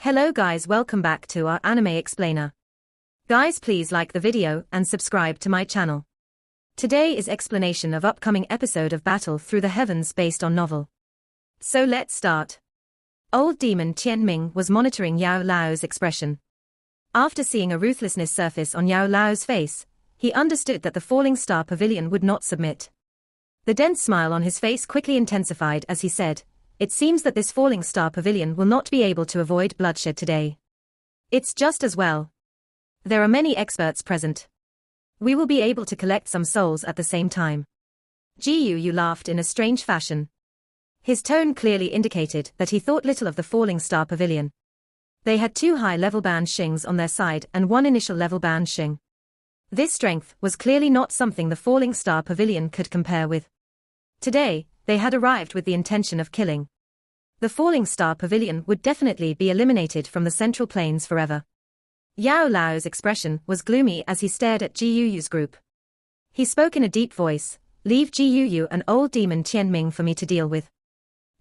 Hello guys, welcome back to our anime explainer. Guys, please like the video and subscribe to my channel. Today is explanation of upcoming episode of Battle Through the Heavens based on novel. So let's start. Old demon Tian Ming was monitoring Yao Lao's expression. After seeing a ruthlessness surface on Yao Lao's face, he understood that the falling star pavilion would not submit. The dense smile on his face quickly intensified as he said, "It seems that this falling star pavilion will not be able to avoid bloodshed today. It's just as well. There are many experts present. We will be able to collect some souls at the same time." Ji Yu laughed in a strange fashion. His tone clearly indicated that he thought little of the falling star pavilion. They had 2 high-level Ban Xings on their side and 1 initial-level Ban Xing. This strength was clearly not something the falling star pavilion could compare with. Today, they had arrived with the intention of killing. The falling star pavilion would definitely be eliminated from the central plains forever. Yao Lao's expression was gloomy as he stared at Ji Yu's group. He spoke in a deep voice, "Leave Ji Yu and old demon Tian Ming for me to deal with.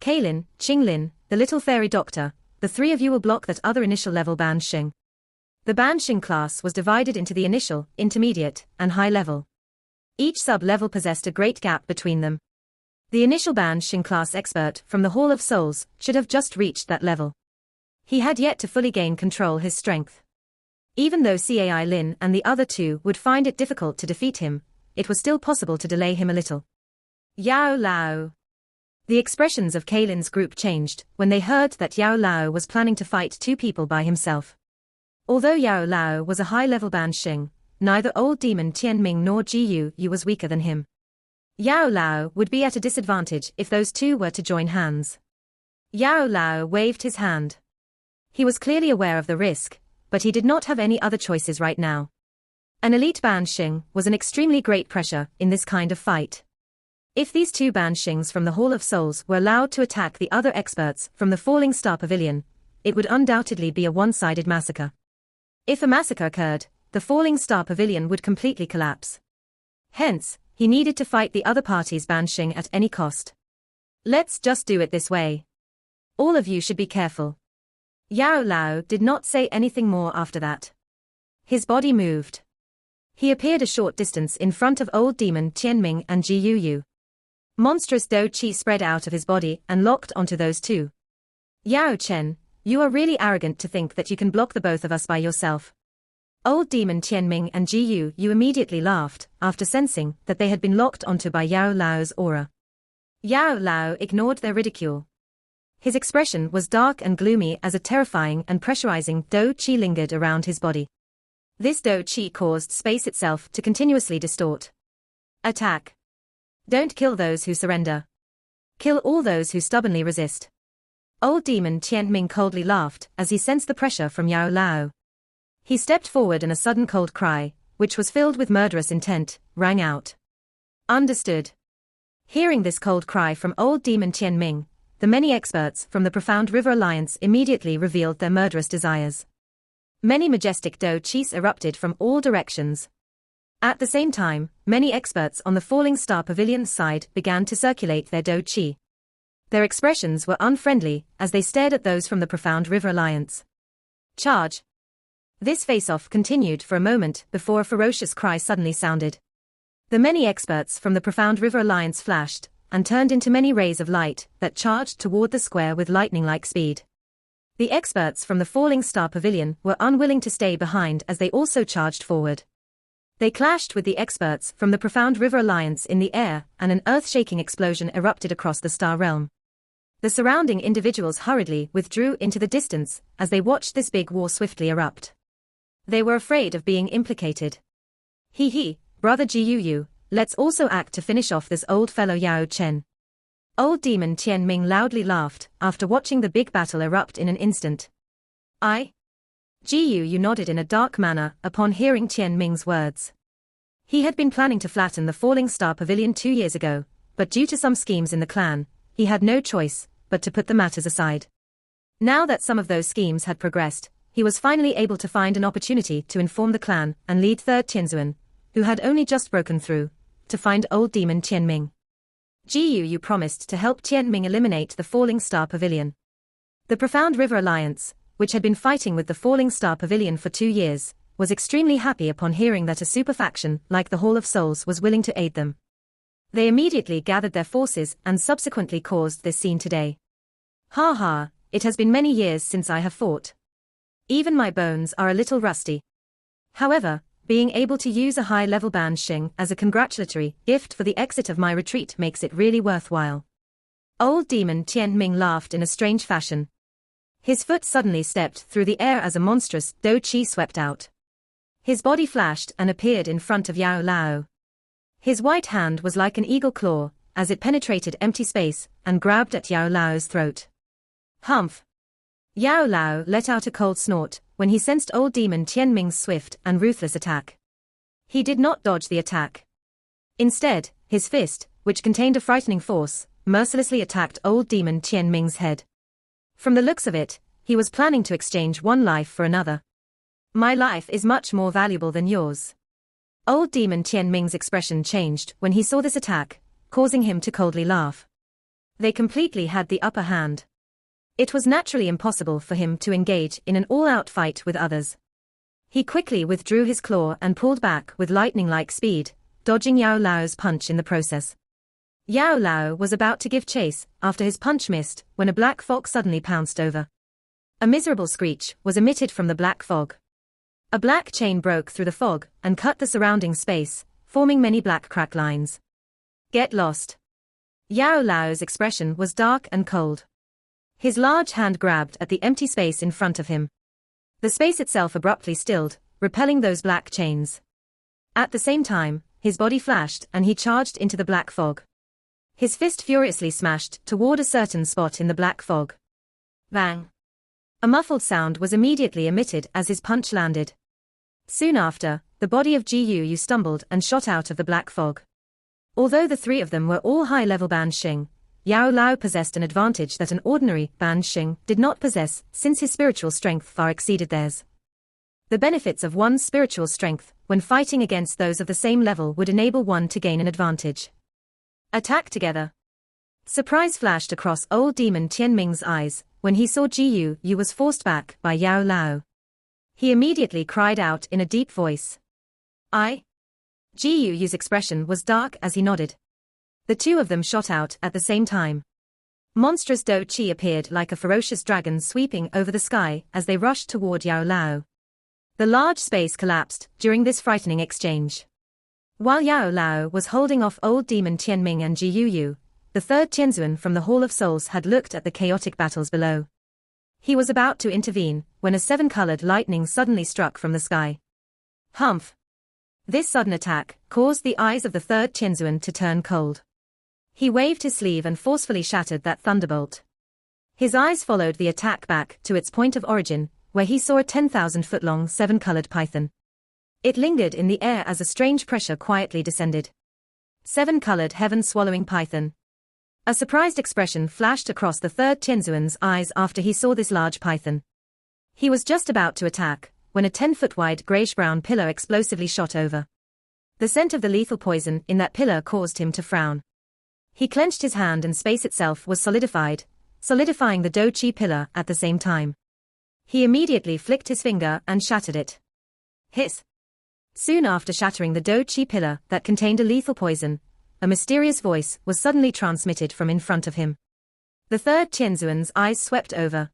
Kailin, Qinglin, the little fairy doctor, the 3 of you will block that other initial-level Ban Xing." The Ban Xing class was divided into the initial, intermediate, and high level. Each sub-level possessed a great gap between them. The initial Ban Xing class expert from the Hall of Souls should have just reached that level. He had yet to fully gain control his strength. Even though Cai Lin and the other 2 would find it difficult to defeat him, it was still possible to delay him a little. Yao Lao. The expressions of Kailin's group changed when they heard that Yao Lao was planning to fight 2 people by himself. Although Yao Lao was a high-level Ban Xing, neither old demon Tian Ming nor Ji Yu was weaker than him. Yao Lao would be at a disadvantage if those 2 were to join hands. Yao Lao waved his hand. He was clearly aware of the risk, but he did not have any other choices right now. An elite Ban Xing was an extremely great pressure in this kind of fight. If these 2 Ban Xings from the Hall of Souls were allowed to attack the other experts from the Falling Star Pavilion, it would undoubtedly be a one-sided massacre. If a massacre occurred, the Falling Star Pavilion would completely collapse. Hence, he needed to fight the other party's Ban Xing at any cost. "Let's just do it this way. All of you should be careful." Yao Lao did not say anything more after that. His body moved. He appeared a short distance in front of old demon Tian Ming and Ji Yu. Monstrous Do Qi spread out of his body and locked onto those 2. "Yao Chen, you are really arrogant to think that you can block the both of us by yourself." Old demon Tian Ming and Ji Yu immediately laughed after sensing that they had been locked onto by Yao Lao's aura. Yao Lao ignored their ridicule. His expression was dark and gloomy as a terrifying and pressurizing Do Qi lingered around his body. This Do Qi caused space itself to continuously distort. "Attack. Don't kill those who surrender. Kill all those who stubbornly resist." Old demon Tian Ming coldly laughed as he sensed the pressure from Yao Lao. He stepped forward and a sudden cold cry, which was filled with murderous intent, rang out. "Understood." Hearing this cold cry from old demon Tian Ming, the many experts from the Profound River Alliance immediately revealed their murderous desires. Many majestic Do Qis erupted from all directions. At the same time, many experts on the Falling Star Pavilion's side began to circulate their Do Qi. Their expressions were unfriendly as they stared at those from the Profound River Alliance. "Charge!" This face-off continued for a moment before a ferocious cry suddenly sounded. The many experts from the Profound River Alliance flashed and turned into many rays of light that charged toward the square with lightning-like speed. The experts from the Falling Star Pavilion were unwilling to stay behind as they also charged forward. They clashed with the experts from the Profound River Alliance in the air, and an earth-shaking explosion erupted across the star realm. The surrounding individuals hurriedly withdrew into the distance as they watched this big war swiftly erupt. They were afraid of being implicated. "He, brother Ji Yu, let's also act to finish off this old fellow Yao Chen." Old demon Tian Ming loudly laughed after watching the big battle erupt in an instant. "I?" Ji Yu nodded in a dark manner upon hearing Tian Ming's words. He had been planning to flatten the Falling Star Pavilion 2 years ago, but due to some schemes in the clan, he had no choice but to put the matters aside. Now that some of those schemes had progressed, he was finally able to find an opportunity to inform the clan and lead 3rd Tianzuan, who had only just broken through, to find old demon Tian Ming. Ji Yu promised to help Tian Ming eliminate the Falling Star Pavilion. The Profound River Alliance, which had been fighting with the Falling Star Pavilion for 2 years, was extremely happy upon hearing that a super faction like the Hall of Souls was willing to aid them. They immediately gathered their forces and subsequently caused this scene today. Ha ha, it has been many years since I have fought. Even my bones are a little rusty. However, being able to use a high-level Ban Xing as a congratulatory gift for the exit of my retreat makes it really worthwhile. Old Demon Tian Ming laughed in a strange fashion. His foot suddenly stepped through the air as a monstrous Do Chi swept out. His body flashed and appeared in front of Yao Lao. His white hand was like an eagle claw, as it penetrated empty space and grabbed at Yao Lao's throat. Humph! Yao Lao let out a cold snort when he sensed old demon Tian Ming's swift and ruthless attack. He did not dodge the attack. Instead, his fist, which contained a frightening force, mercilessly attacked old demon Tian Ming's head. From the looks of it, he was planning to exchange one life for another. My life is much more valuable than yours. Old demon Tian Ming's expression changed when he saw this attack, causing him to coldly laugh. They completely had the upper hand. It was naturally impossible for him to engage in an all-out fight with others. He quickly withdrew his claw and pulled back with lightning-like speed, dodging Yao Lao's punch in the process. Yao Lao was about to give chase after his punch missed when a black fog suddenly pounced over. A miserable screech was emitted from the black fog. A black chain broke through the fog and cut the surrounding space, forming many black crack lines. Get lost. Yao Lao's expression was dark and cold. His large hand grabbed at the empty space in front of him. The space itself abruptly stilled, repelling those black chains. At the same time, his body flashed and he charged into the black fog. His fist furiously smashed toward a certain spot in the black fog. Bang! A muffled sound was immediately emitted as his punch landed. Soon after, the body of Ji Yu stumbled and shot out of the black fog. Although the three of them were all high-level Ban Xing, Yao Lao possessed an advantage that an ordinary Ban Xing did not possess, since his spiritual strength far exceeded theirs. The benefits of one's spiritual strength when fighting against those of the same level would enable one to gain an advantage. Attack together. Surprise flashed across old demon Tian Ming's eyes when he saw Ji Yu was forced back by Yao Lao. He immediately cried out in a deep voice. Ji Yu's expression was dark as he nodded. The two of them shot out at the same time. Monstrous Do Chi appeared like a ferocious dragon sweeping over the sky as they rushed toward Yao Lao. The large space collapsed during this frightening exchange. While Yao Lao was holding off old demon Tian Ming and Ji Yu, the third Tianzuan from the Hall of Souls had looked at the chaotic battles below. He was about to intervene when a seven-colored lightning suddenly struck from the sky. Humph! This sudden attack caused the eyes of the third Tianzuan to turn cold. He waved his sleeve and forcefully shattered that thunderbolt. His eyes followed the attack back to its point of origin, where he saw a 10,000-foot-long seven-colored python. It lingered in the air as a strange pressure quietly descended. Seven-colored heaven-swallowing python. A surprised expression flashed across the third Tianzuan's eyes after he saw this large python. He was just about to attack, when a 10-foot-wide grayish-brown pillar explosively shot over. The scent of the lethal poison in that pillar caused him to frown. He clenched his hand and space itself was solidifying the Do Chi pillar at the same time. He immediately flicked his finger and shattered it. Hiss! Soon after shattering the Do Chi pillar that contained a lethal poison, a mysterious voice was suddenly transmitted from in front of him. The third Tianzuan's eyes swept over.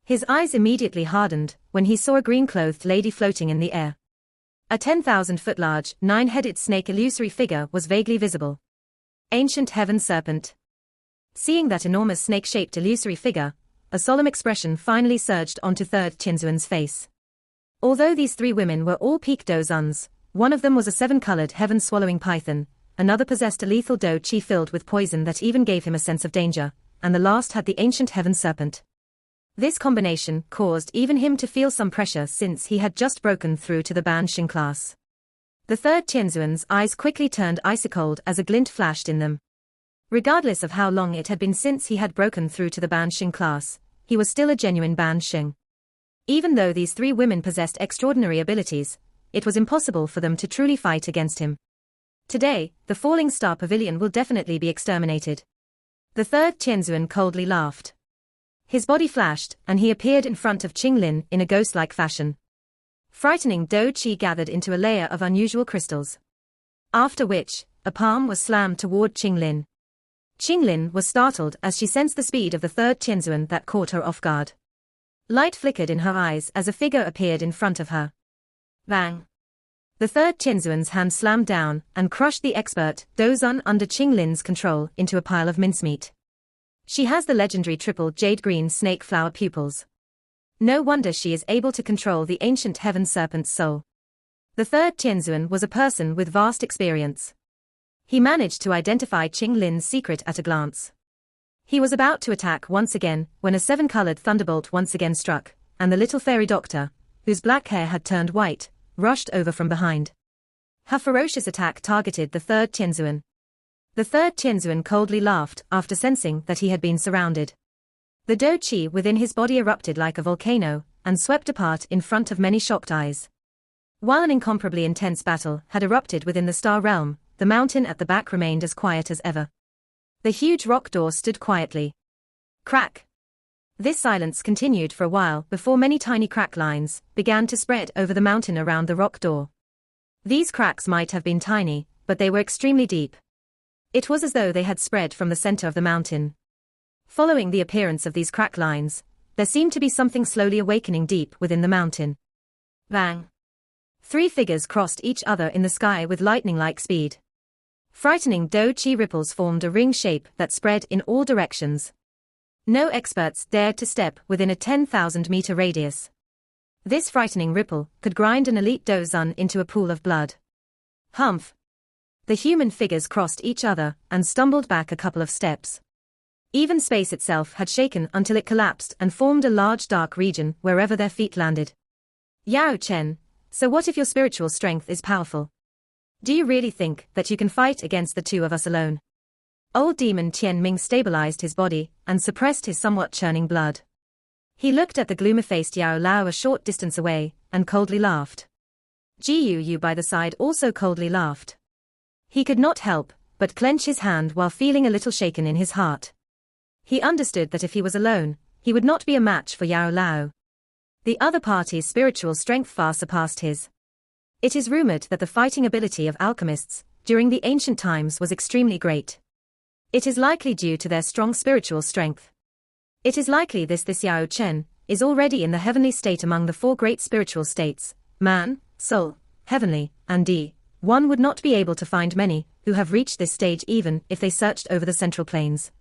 His eyes immediately hardened when he saw a green-clothed lady floating in the air. A 10,000-foot-large, 9-headed snake illusory figure was vaguely visible. Ancient Heaven Serpent. Seeing that enormous snake-shaped illusory figure, a solemn expression finally surged onto third Tianzuan's face. Although these three women were all peak Dozuns, one of them was a seven-colored heaven-swallowing python, another possessed a lethal Do Chi filled with poison that even gave him a sense of danger, and the last had the Ancient Heaven Serpent. This combination caused even him to feel some pressure since he had just broken through to the Ban Xing class. The third Tianzuan's eyes quickly turned icy-cold as a glint flashed in them. Regardless of how long it had been since he had broken through to the Ban Xing class, he was still a genuine Ban Xing. Even though these three women possessed extraordinary abilities, it was impossible for them to truly fight against him. Today, the Falling Star Pavilion will definitely be exterminated. The third Tianzuan coldly laughed. His body flashed, and he appeared in front of Qinglin in a ghost-like fashion. Frightening Do Qi gathered into a layer of unusual crystals. After which, a palm was slammed toward Qinglin. Qinglin was startled as she sensed the speed of the third Tianzuan that caught her off guard. Light flickered in her eyes as a figure appeared in front of her. Bang! The third Tianzuan's hand slammed down and crushed the expert Dozun under Qinglin's control into a pile of mincemeat. She has the legendary triple jade green snake flower pupils. No wonder she is able to control the ancient heaven serpent's soul. The third Tianzuan was a person with vast experience. He managed to identify Qinglin's secret at a glance. He was about to attack once again when a seven-colored thunderbolt once again struck, and the little fairy doctor, whose black hair had turned white, rushed over from behind. Her ferocious attack targeted the third Tianzuan. The third Tianzuan coldly laughed after sensing that he had been surrounded. The Do Qi within his body erupted like a volcano and swept apart in front of many shocked eyes. While an incomparably intense battle had erupted within the star realm, the mountain at the back remained as quiet as ever. The huge rock door stood quietly. Crack! This silence continued for a while before many tiny crack lines began to spread over the mountain around the rock door. These cracks might have been tiny, but they were extremely deep. It was as though they had spread from the center of the mountain. Following the appearance of these crack lines, there seemed to be something slowly awakening deep within the mountain. Bang! Three figures crossed each other in the sky with lightning-like speed. Frightening Do Qi ripples formed a ring shape that spread in all directions. No experts dared to step within a 10,000-meter radius. This frightening ripple could grind an elite Dozun into a pool of blood. Humph! The human figures crossed each other and stumbled back a couple of steps. Even space itself had shaken until it collapsed and formed a large dark region wherever their feet landed. Yao Chen, so what if your spiritual strength is powerful? Do you really think that you can fight against the two of us alone? Old demon Tian Ming stabilized his body and suppressed his somewhat churning blood. He looked at the gloomy-faced Yao Lao a short distance away and coldly laughed. Jiu Yu by the side also coldly laughed. He could not help but clench his hand while feeling a little shaken in his heart. He understood that if he was alone, he would not be a match for Yao Lao. The other party's spiritual strength far surpassed his. It is rumored that the fighting ability of alchemists during the ancient times was extremely great. It is likely due to their strong spiritual strength. It is likely this Yao Chen is already in the heavenly state among the four great spiritual states, man, soul, heavenly, and D. One would not be able to find many who have reached this stage even if they searched over the central plains.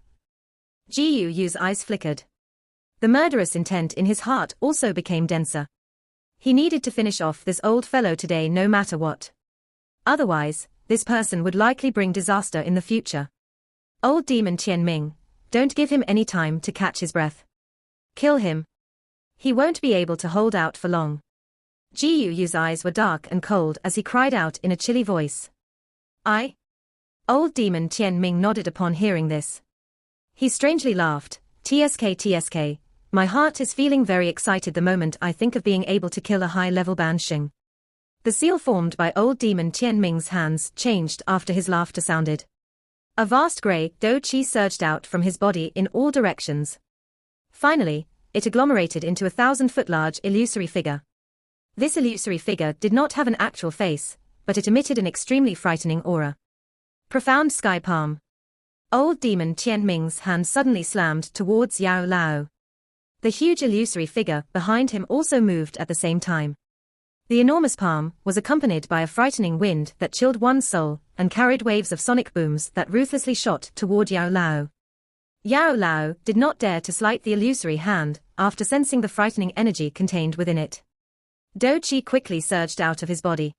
Jiu Yu's eyes flickered. The murderous intent in his heart also became denser. He needed to finish off this old fellow today no matter what. Otherwise, this person would likely bring disaster in the future. Old demon Tian Ming, don't give him any time to catch his breath. Kill him. He won't be able to hold out for long. Jiu Yu's eyes were dark and cold as he cried out in a chilly voice. Old demon Tian Ming nodded upon hearing this. He strangely laughed. TSK, my heart is feeling very excited the moment I think of being able to kill a high-level Ban Xing. The seal formed by old demon Tian Ming's hands changed after his laughter sounded. A vast grey Do Qi surged out from his body in all directions. Finally, it agglomerated into a 1,000-foot-large illusory figure. This illusory figure did not have an actual face, but it emitted an extremely frightening aura. Profound sky palm. Old demon Tian Ming's hand suddenly slammed towards Yao Lao. The huge illusory figure behind him also moved at the same time. The enormous palm was accompanied by a frightening wind that chilled one's soul and carried waves of sonic booms that ruthlessly shot toward Yao Lao. Yao Lao did not dare to slight the illusory hand after sensing the frightening energy contained within it. Do Qi quickly surged out of his body.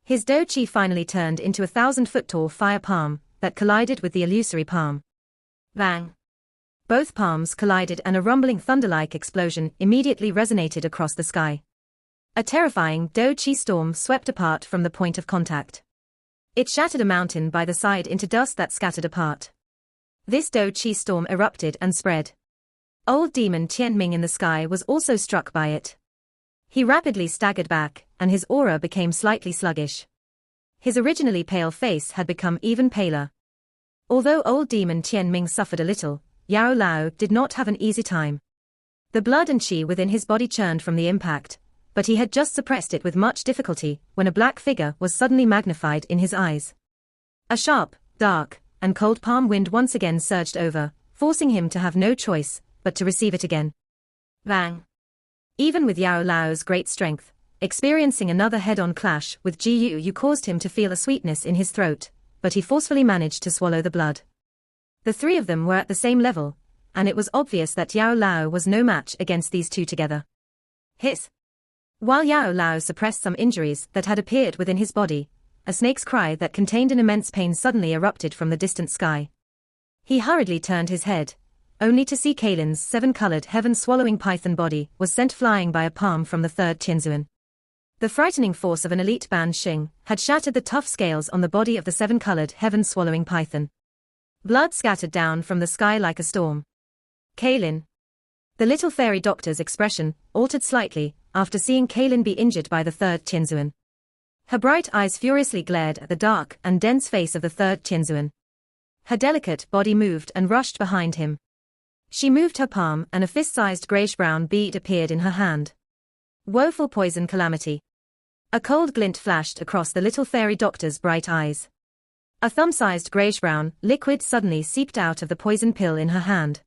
His Do Qi finally turned into a 1,000-foot-tall fire palm that collided with the illusory palm. Bang! Both palms collided and a rumbling thunder-like explosion immediately resonated across the sky. A terrifying Do Qi storm swept apart from the point of contact. It shattered a mountain by the side into dust that scattered apart. This Do Qi storm erupted and spread. Old demon Tian Ming in the sky was also struck by it. He rapidly staggered back, and his aura became slightly sluggish. His originally pale face had become even paler. Although old demon Tian Ming suffered a little, Yao Lao did not have an easy time. The blood and chi within his body churned from the impact, but he had just suppressed it with much difficulty when a black figure was suddenly magnified in his eyes. A sharp, dark, and cold palm wind once again surged over, forcing him to have no choice but to receive it again. Bang! Even with Yao Lao's great strength, experiencing another head-on clash with Ji Yu caused him to feel a sweetness in his throat, but he forcefully managed to swallow the blood. The three of them were at the same level, and it was obvious that Yao Lao was no match against these two together. Hiss! While Yao Lao suppressed some injuries that had appeared within his body, a snake's cry that contained an immense pain suddenly erupted from the distant sky. He hurriedly turned his head, only to see Kailin's seven-colored heaven-swallowing python body was sent flying by a palm from the third Tianzuan. The frightening force of an elite Ban Xing had shattered the tough scales on the body of the seven-colored heaven-swallowing python. Blood scattered down from the sky like a storm. Kailin. The little fairy doctor's expression altered slightly after seeing Kailin be injured by the third Tianzuan. Her bright eyes furiously glared at the dark and dense face of the third Tianzuan. Her delicate body moved and rushed behind him. She moved her palm and a fist-sized greyish-brown bead appeared in her hand. Woeful poison calamity. A cold glint flashed across the little fairy doctor's bright eyes. A thumb-sized greyish-brown liquid suddenly seeped out of the poison pill in her hand.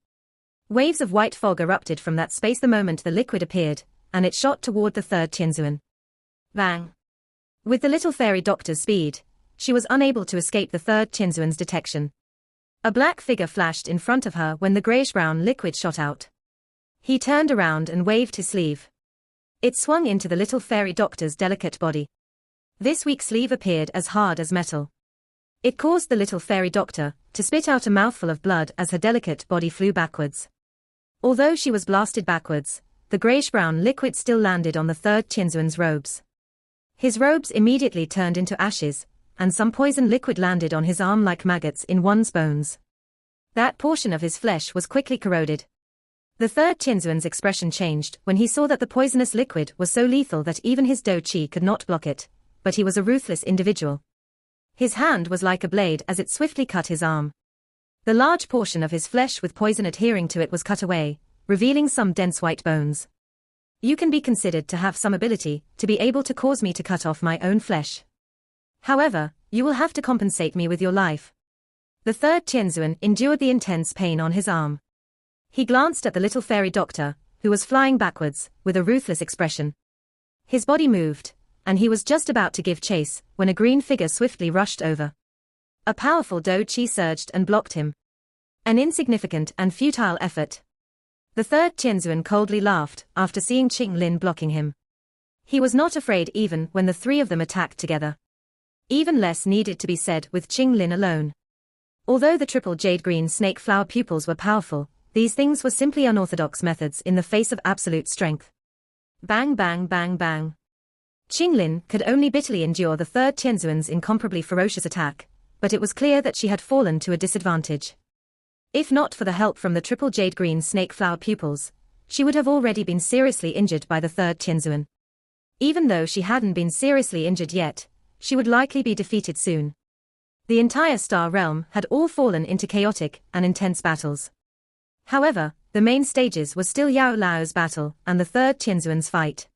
Waves of white fog erupted from that space the moment the liquid appeared, and it shot toward the third Tianzuan. Bang! With the little fairy doctor's speed, she was unable to escape the third Tianzuan's detection. A black figure flashed in front of her when the greyish-brown liquid shot out. He turned around and waved his sleeve. It swung into the little fairy doctor's delicate body. This weak sleeve appeared as hard as metal. It caused the little fairy doctor to spit out a mouthful of blood as her delicate body flew backwards. Although she was blasted backwards, the greyish-brown liquid still landed on the third Tianzuan's robes. His robes immediately turned into ashes, and some poison liquid landed on his arm like maggots in one's bones. That portion of his flesh was quickly corroded. The third Tianzuan's expression changed when he saw that the poisonous liquid was so lethal that even his Do Qi could not block it, but he was a ruthless individual. His hand was like a blade as it swiftly cut his arm. The large portion of his flesh with poison adhering to it was cut away, revealing some dense white bones. You can be considered to have some ability to be able to cause me to cut off my own flesh. However, you will have to compensate me with your life. The third Tianzuan endured the intense pain on his arm. He glanced at the little fairy doctor, who was flying backwards, with a ruthless expression. His body moved, and he was just about to give chase, when a green figure swiftly rushed over. A powerful Do Qi surged and blocked him. An insignificant and futile effort. The third Tianzuan coldly laughed after seeing Qing Lin blocking him. He was not afraid even when the three of them attacked together. Even less needed to be said with Qing Lin alone. Although the triple jade green snake flower pupils were powerful, these things were simply unorthodox methods in the face of absolute strength. Bang bang bang bang. Qing Lin could only bitterly endure the third Tianzuan's incomparably ferocious attack, but it was clear that she had fallen to a disadvantage. If not for the help from the triple jade green snake flower pupils, she would have already been seriously injured by the third Tianzuan. Even though she hadn't been seriously injured yet, she would likely be defeated soon. The entire Star Realm had all fallen into chaotic and intense battles. However, the main stages were still Yao Lao's battle and the third Tianzuan's fight.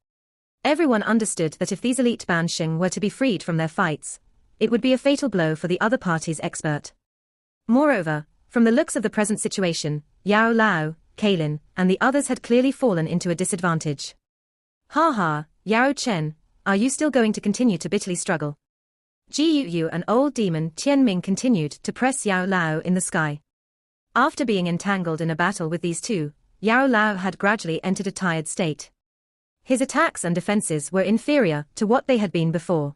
Everyone understood that if these elite Ban Xing were to be freed from their fights, it would be a fatal blow for the other party's expert. Moreover, from the looks of the present situation, Yao Lao, Kailin, and the others had clearly fallen into a disadvantage. Ha ha, Yao Chen, are you still going to continue to bitterly struggle? Ji Yu and old demon Tian Ming continued to press Yao Lao in the sky. After being entangled in a battle with these two, Yao Lao had gradually entered a tired state. His attacks and defenses were inferior to what they had been before.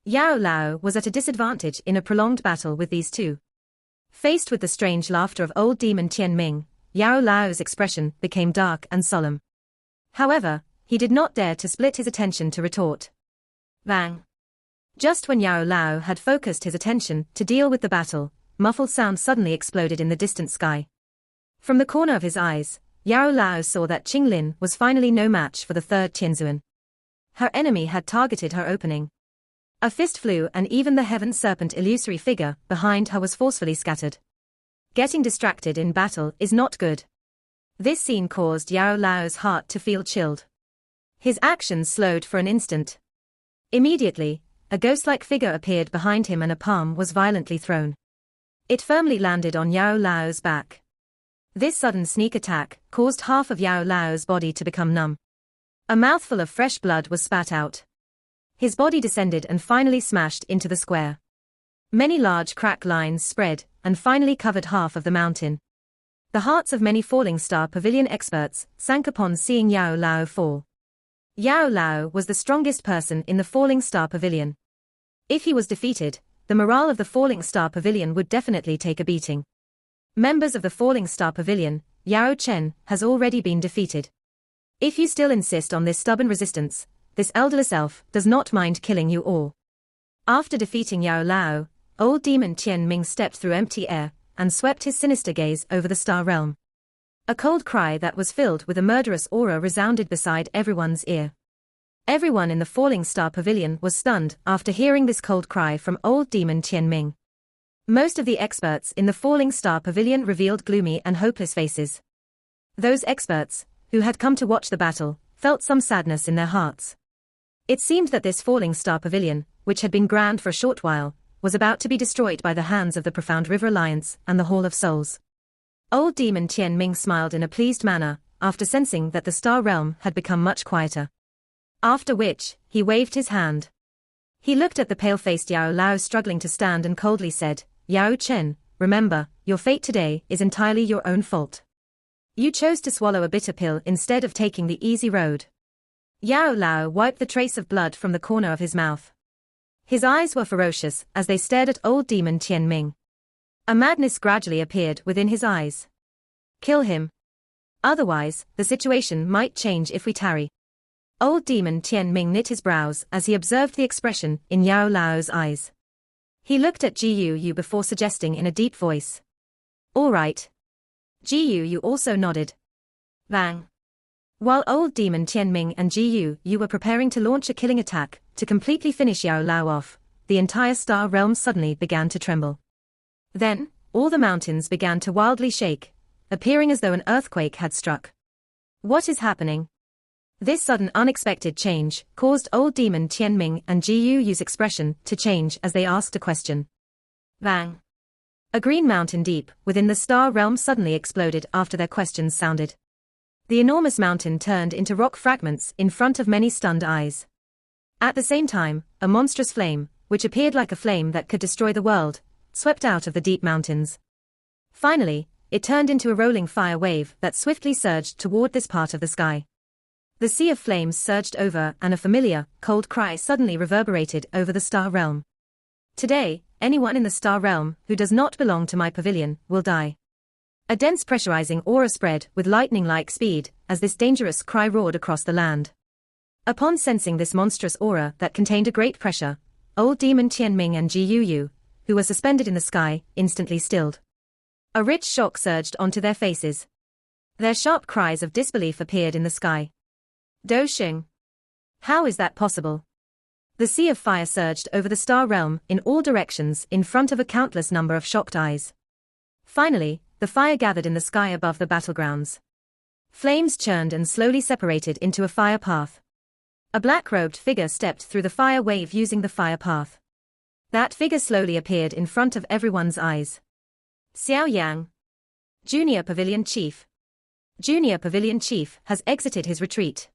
Yao Lao was at a disadvantage in a prolonged battle with these two. Faced with the strange laughter of old demon Tian Ming, Yao Lao's expression became dark and solemn. However, he did not dare to split his attention to retort. Bang! Just when Yao Lao had focused his attention to deal with the battle, muffled sound suddenly exploded in the distant sky. From the corner of his eyes, Yao Lao saw that Qing Lin was finally no match for the third Tianzuan. Her enemy had targeted her opening. A fist flew and even the heaven serpent illusory figure behind her was forcefully scattered. Getting distracted in battle is not good. This scene caused Yao Lao's heart to feel chilled. His actions slowed for an instant. Immediately, a ghost-like figure appeared behind him and a palm was violently thrown. It firmly landed on Yao Lao's back. This sudden sneak attack caused half of Yao Lao's body to become numb. A mouthful of fresh blood was spat out. His body descended and finally smashed into the square. Many large crack lines spread and finally covered half of the mountain. The hearts of many Falling Star Pavilion experts sank upon seeing Yao Lao fall. Yao Lao was the strongest person in the Falling Star Pavilion. If he was defeated, the morale of the Falling Star Pavilion would definitely take a beating. Members of the Falling Star Pavilion, Yao Chen has already been defeated. If you still insist on this stubborn resistance, this elderless elf does not mind killing you all. After defeating Yao Lao, old demon Tian Ming stepped through empty air and swept his sinister gaze over the star realm. A cold cry that was filled with a murderous aura resounded beside everyone's ear. Everyone in the Falling Star Pavilion was stunned after hearing this cold cry from old demon Tian Ming. Most of the experts in the Falling Star Pavilion revealed gloomy and hopeless faces. Those experts, who had come to watch the battle, felt some sadness in their hearts. It seemed that this Falling Star Pavilion, which had been grand for a short while, was about to be destroyed by the hands of the Profound River Alliance and the Hall of Souls. Old demon Tian Ming smiled in a pleased manner, after sensing that the star realm had become much quieter. After which, he waved his hand. He looked at the pale-faced Yao Lao struggling to stand and coldly said, "Yao Chen, remember, your fate today is entirely your own fault. You chose to swallow a bitter pill instead of taking the easy road." Yao Lao wiped the trace of blood from the corner of his mouth. His eyes were ferocious as they stared at old demon Tian Ming. A madness gradually appeared within his eyes. "Kill him. Otherwise, the situation might change if we tarry." Old demon Tian Ming knit his brows as he observed the expression in Yao Lao's eyes. He looked at Ji Yu before suggesting in a deep voice, "All right." Ji Yu also nodded. Bang. While old demon Tian Ming and Ji Yu were preparing to launch a killing attack to completely finish Yao Lao off, the entire star realm suddenly began to tremble. Then, all the mountains began to wildly shake, appearing as though an earthquake had struck. What is happening? This sudden unexpected change caused old demon Tian Ming and Ji Yu's expression to change as they asked a question. Bang. A green mountain deep within the star realm suddenly exploded after their questions sounded. The enormous mountain turned into rock fragments in front of many stunned eyes. At the same time, a monstrous flame, which appeared like a flame that could destroy the world, swept out of the deep mountains. Finally, it turned into a rolling fire wave that swiftly surged toward this part of the sky. The sea of flames surged over and a familiar, cold cry suddenly reverberated over the star realm. "Today, anyone in the star realm who does not belong to my pavilion will die." A dense pressurizing aura spread with lightning-like speed as this dangerous cry roared across the land. Upon sensing this monstrous aura that contained a great pressure, old demon Tian Ming and Ji Yu, who were suspended in the sky, instantly stilled. A rich shock surged onto their faces. Their sharp cries of disbelief appeared in the sky. "Do Xing. How is that possible?" The sea of fire surged over the star realm in all directions in front of a countless number of shocked eyes. Finally, the fire gathered in the sky above the battlegrounds. Flames churned and slowly separated into a fire path. A black-robed figure stepped through the fire wave using the fire path. That figure slowly appeared in front of everyone's eyes. Xiao Yan, Junior Pavilion Chief. Junior Pavilion Chief has exited his retreat.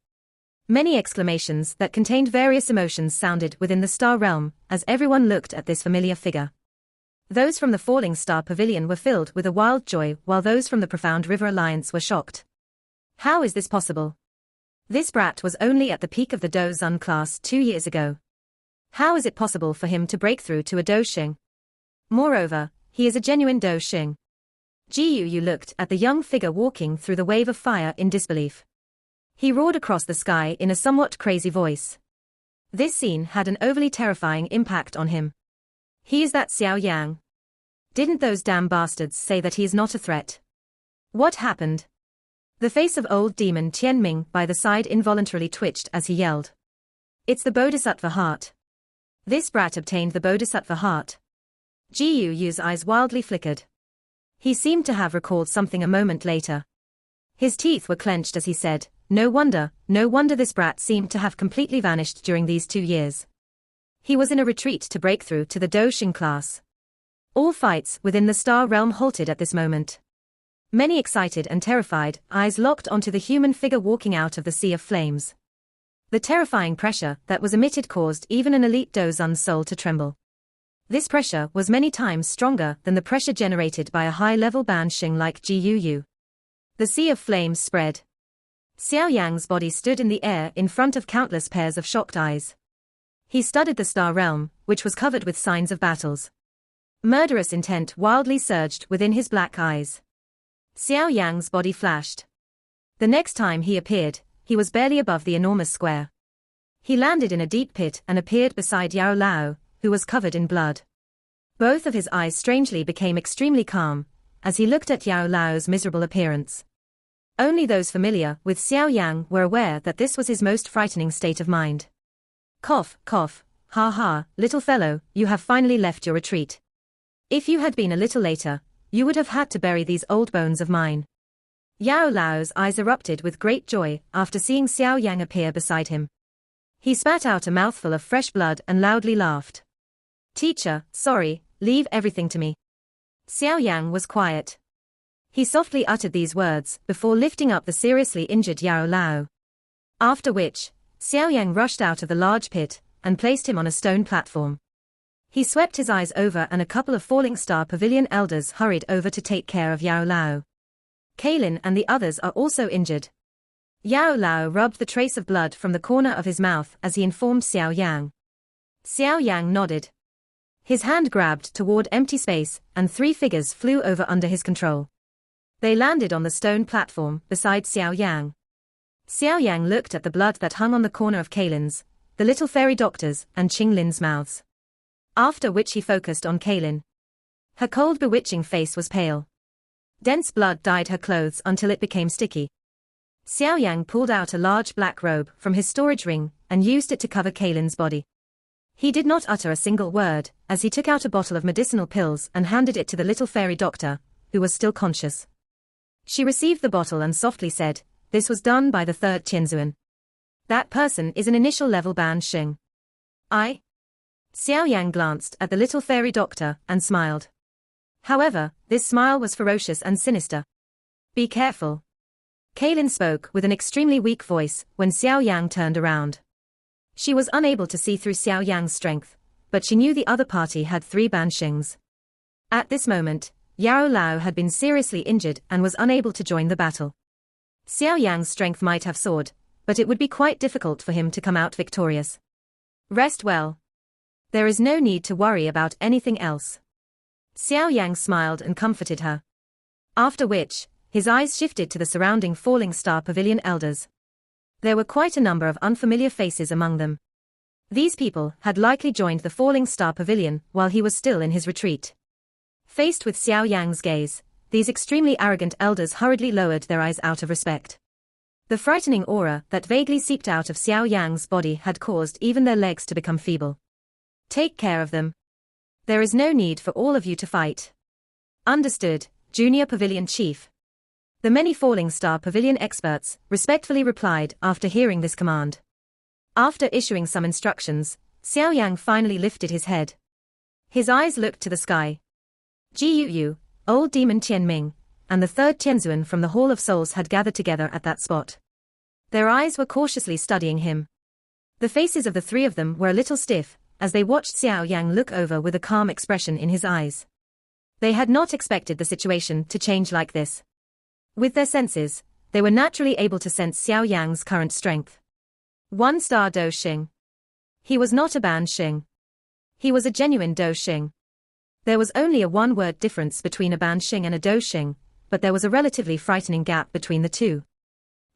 Many exclamations that contained various emotions sounded within the star realm as everyone looked at this familiar figure. Those from the Falling Star Pavilion were filled with a wild joy while those from the Profound River Alliance were shocked. How is this possible? This brat was only at the peak of the Do Zun class 2 years ago. How is it possible for him to break through to a Do Xing? Moreover, he is a genuine Do Xing. Ji Yu looked at the young figure walking through the wave of fire in disbelief. He roared across the sky in a somewhat crazy voice. This scene had an overly terrifying impact on him. He is that Xiao Yang. Didn't those damn bastards say that he is not a threat? What happened? The face of old demon Tian Ming by the side involuntarily twitched as he yelled. It's the Bodhisattva heart. This brat obtained the Bodhisattva heart. Ji Yu's eyes wildly flickered. He seemed to have recalled something a moment later. His teeth were clenched as he said, no wonder this brat seemed to have completely vanished during these 2 years. He was in a retreat to break through to the Doshing class. All fights within the star realm halted at this moment. Many excited and terrified eyes locked onto the human figure walking out of the sea of flames. The terrifying pressure that was emitted caused even an elite Dozun's soul to tremble. This pressure was many times stronger than the pressure generated by a high-level Banshing like Gu. The sea of flames spread. Xiao Yang's body stood in the air in front of countless pairs of shocked eyes. He studied the star realm, which was covered with signs of battles. Murderous intent wildly surged within his black eyes. Xiao Yang's body flashed. The next time he appeared, he was barely above the enormous square. He landed in a deep pit and appeared beside Yao Lao, who was covered in blood. Both of his eyes strangely became extremely calm, as he looked at Yao Lao's miserable appearance. Only those familiar with Xiao Yang were aware that this was his most frightening state of mind. Cough, cough, ha ha, little fellow, you have finally left your retreat. If you had been a little later, you would have had to bury these old bones of mine. Yao Lao's eyes erupted with great joy after seeing Xiao Yang appear beside him. He spat out a mouthful of fresh blood and loudly laughed. Teacher, sorry, leave everything to me. Xiao Yang was quiet. He softly uttered these words before lifting up the seriously injured Yao Lao. After which, Xiao Yang rushed out of the large pit and placed him on a stone platform. He swept his eyes over and a couple of Falling Star Pavilion elders hurried over to take care of Yao Lao. Kaylin and the others are also injured. Yao Lao rubbed the trace of blood from the corner of his mouth as he informed Xiao Yang. Xiao Yang nodded. His hand grabbed toward empty space, and 3 figures flew over under his control. They landed on the stone platform beside Xiao Yang. Xiao Yang looked at the blood that hung on the corner of Kaylin's, the little fairy doctor's, and Qing Lin's mouths. After which he focused on Kaylin. Her cold, bewitching face was pale. Dense blood dyed her clothes until it became sticky. Xiao Yang pulled out a large black robe from his storage ring and used it to cover Kaylin's body. He did not utter a single word as he took out a bottle of medicinal pills and handed it to the little fairy doctor, who was still conscious. She received the bottle and softly said, "This was done by the 3rd Tianzuan. That person is an initial level Banshing." Xiao Yang glanced at the little fairy doctor and smiled. However, this smile was ferocious and sinister. "Be careful." Kaylin spoke with an extremely weak voice when Xiao Yang turned around. She was unable to see through Xiao Yang's strength, but she knew the other party had 3 Banshings. At this moment, Yao Lao had been seriously injured and was unable to join the battle. Xiao Yang's strength might have soared, but it would be quite difficult for him to come out victorious. Rest well. There is no need to worry about anything else. Xiao Yang smiled and comforted her. After which, his eyes shifted to the surrounding Falling Star Pavilion elders. There were quite a number of unfamiliar faces among them. These people had likely joined the Falling Star Pavilion while he was still in his retreat. Faced with Xiao Yang's gaze, these extremely arrogant elders hurriedly lowered their eyes out of respect. The frightening aura that vaguely seeped out of Xiao Yang's body had caused even their legs to become feeble. Take care of them. There is no need for all of you to fight. Understood, Junior Pavilion Chief. The many Falling Star Pavilion experts respectfully replied after hearing this command. After issuing some instructions, Xiao Yang finally lifted his head. His eyes looked to the sky. Jiu, Old Demon Tianming, and the 3rd Tianzuan from the Hall of Souls had gathered together at that spot. Their eyes were cautiously studying him. The faces of the 3 of them were a little stiff, as they watched Xiao Yang look over with a calm expression in his eyes. They had not expected the situation to change like this. With their senses, they were naturally able to sense Xiao Yang's current strength. 1-star Do Xing. He was not a Ban Xing. He was a genuine Do Xing. There was only a 1-word difference between a Ban Xing and a Do Xing, but there was a relatively frightening gap between the two.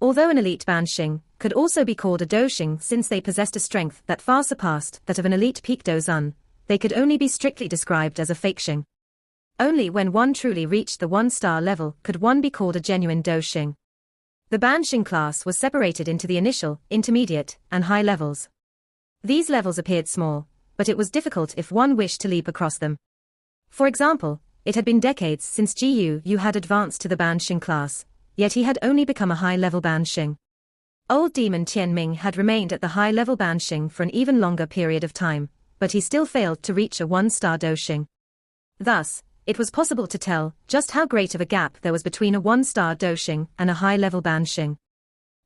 Although an elite Ban Xing could also be called a Do Xing since they possessed a strength that far surpassed that of an elite Peak Dozun, they could only be strictly described as a fake Xing. Only when one truly reached the 1-star level could one be called a genuine Do Xing. The Ban Xing class was separated into the initial, intermediate, and high levels. These levels appeared small, but it was difficult if one wished to leap across them. For example, it had been decades since Gu had advanced to the Ban Xing class, yet he had only become a high-level Bansheng. Old demon Tianming had remained at the high-level Bansheng for an even longer period of time, but he still failed to reach a 1-star Dosheng. Thus, it was possible to tell just how great of a gap there was between a 1-star Dosheng and a high-level Bansheng.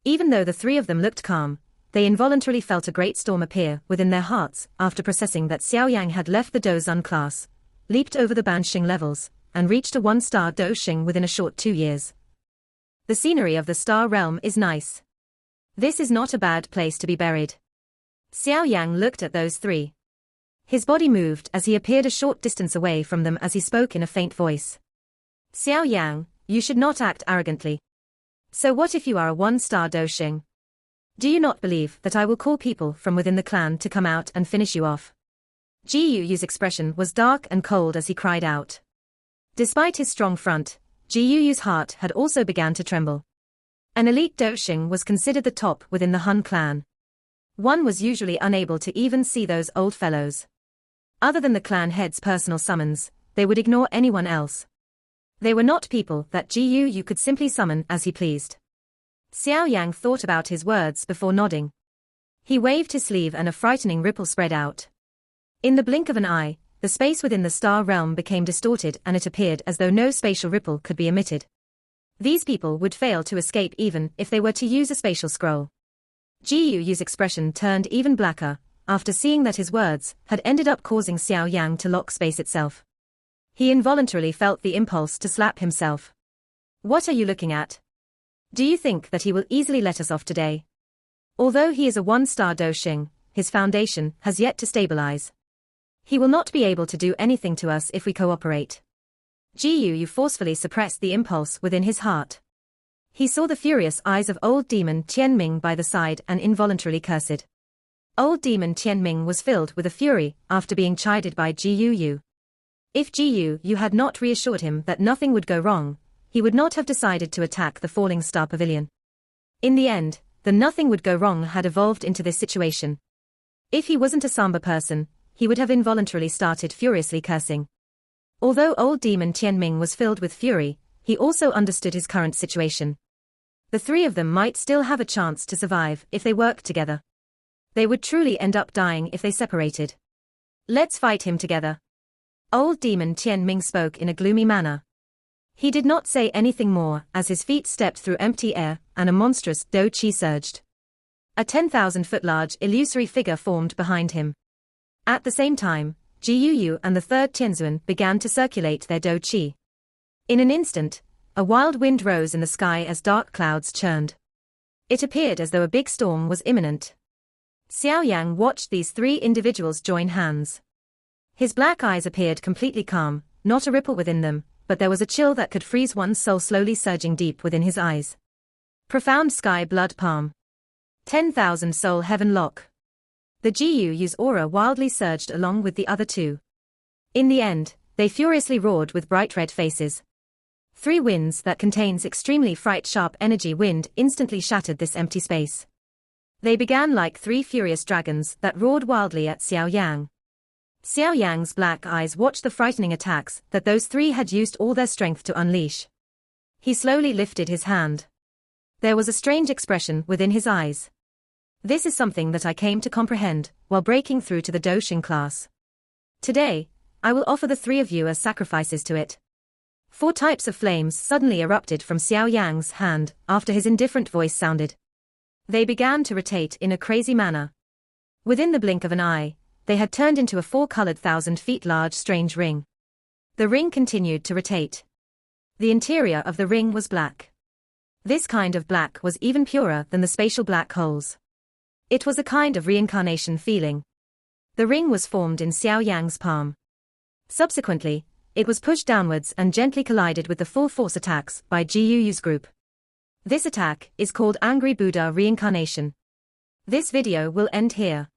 Even though the three of them looked calm, they involuntarily felt a great storm appear within their hearts after processing that Xiao Yan had left the Dozun class, leaped over the Bansheng levels, and reached a 1-star Dosheng within a short 2 years. The scenery of the star realm is nice. This is not a bad place to be buried. Xiao Yang looked at those three. His body moved as he appeared a short distance away from them as he spoke in a faint voice. Xiao Yang, you should not act arrogantly. So what if you are a 1-star Dosheng? Do you not believe that I will call people from within the clan to come out and finish you off? Ji Yu's expression was dark and cold as he cried out. Despite his strong front, Ji Yu's heart had also begun to tremble. An elite Dosheng was considered the top within the Hun clan. One was usually unable to even see those old fellows. Other than the clan head's personal summons, they would ignore anyone else. They were not people that Ji Yu could simply summon as he pleased. Xiao Yang thought about his words before nodding. He waved his sleeve and a frightening ripple spread out. In the blink of an eye, the space within the star realm became distorted and it appeared as though no spatial ripple could be emitted. These people would fail to escape even if they were to use a spatial scroll. Ji Yu's expression turned even blacker, after seeing that his words had ended up causing Xiao Yang to lock space itself. He involuntarily felt the impulse to slap himself. What are you looking at? Do you think that he will easily let us off today? Although he is a 1-star Dosheng, his foundation has yet to stabilize. He will not be able to do anything to us if we cooperate. Ji Yu forcefully suppressed the impulse within his heart. He saw the furious eyes of old demon Tianming by the side and involuntarily cursed. Old demon Tianming was filled with a fury after being chided by Ji Yu. If Ji Yu had not reassured him that nothing would go wrong, he would not have decided to attack the falling star pavilion. In the end, the nothing would go wrong had evolved into this situation. If he wasn't a Samba person, he would have involuntarily started furiously cursing. Although old demon Tianming was filled with fury, he also understood his current situation. The three of them might still have a chance to survive if they worked together. They would truly end up dying if they separated. Let's fight him together. Old demon Tianming spoke in a gloomy manner. He did not say anything more as his feet stepped through empty air and a monstrous Do Chi surged. A 10,000-foot large illusory figure formed behind him. At the same time, Ji Yu and the third Tianzuan began to circulate their Do Chi. In an instant, a wild wind rose in the sky as dark clouds churned. It appeared as though a big storm was imminent. Xiao Yang watched these three individuals join hands. His black eyes appeared completely calm, not a ripple within them, but there was a chill that could freeze one's soul slowly surging deep within his eyes. Profound sky blood palm. 10,000 soul heaven lock. The Ji Yu's aura wildly surged along with the other two. In the end, they furiously roared with bright red faces. 3 winds that contains extremely fright-sharp energy wind instantly shattered this empty space. They began like 3 furious dragons that roared wildly at Xiao Yang. Xiao Yang's black eyes watched the frightening attacks that those 3 had used all their strength to unleash. He slowly lifted his hand. There was a strange expression within his eyes. This is something that I came to comprehend while breaking through to the Dosheng class. Today, I will offer the 3 of you as sacrifices to it. 4 types of flames suddenly erupted from Xiao Yang's hand after his indifferent voice sounded. They began to rotate in a crazy manner. Within the blink of an eye, they had turned into a 4-colored 1,000 feet large strange ring. The ring continued to rotate. The interior of the ring was black. This kind of black was even purer than the spatial black holes. It was a kind of reincarnation feeling. The ring was formed in Xiao Yang's palm. Subsequently, it was pushed downwards and gently collided with the full force attacks by Ji Yu's group. This attack is called Angry Buddha Reincarnation. This video will end here.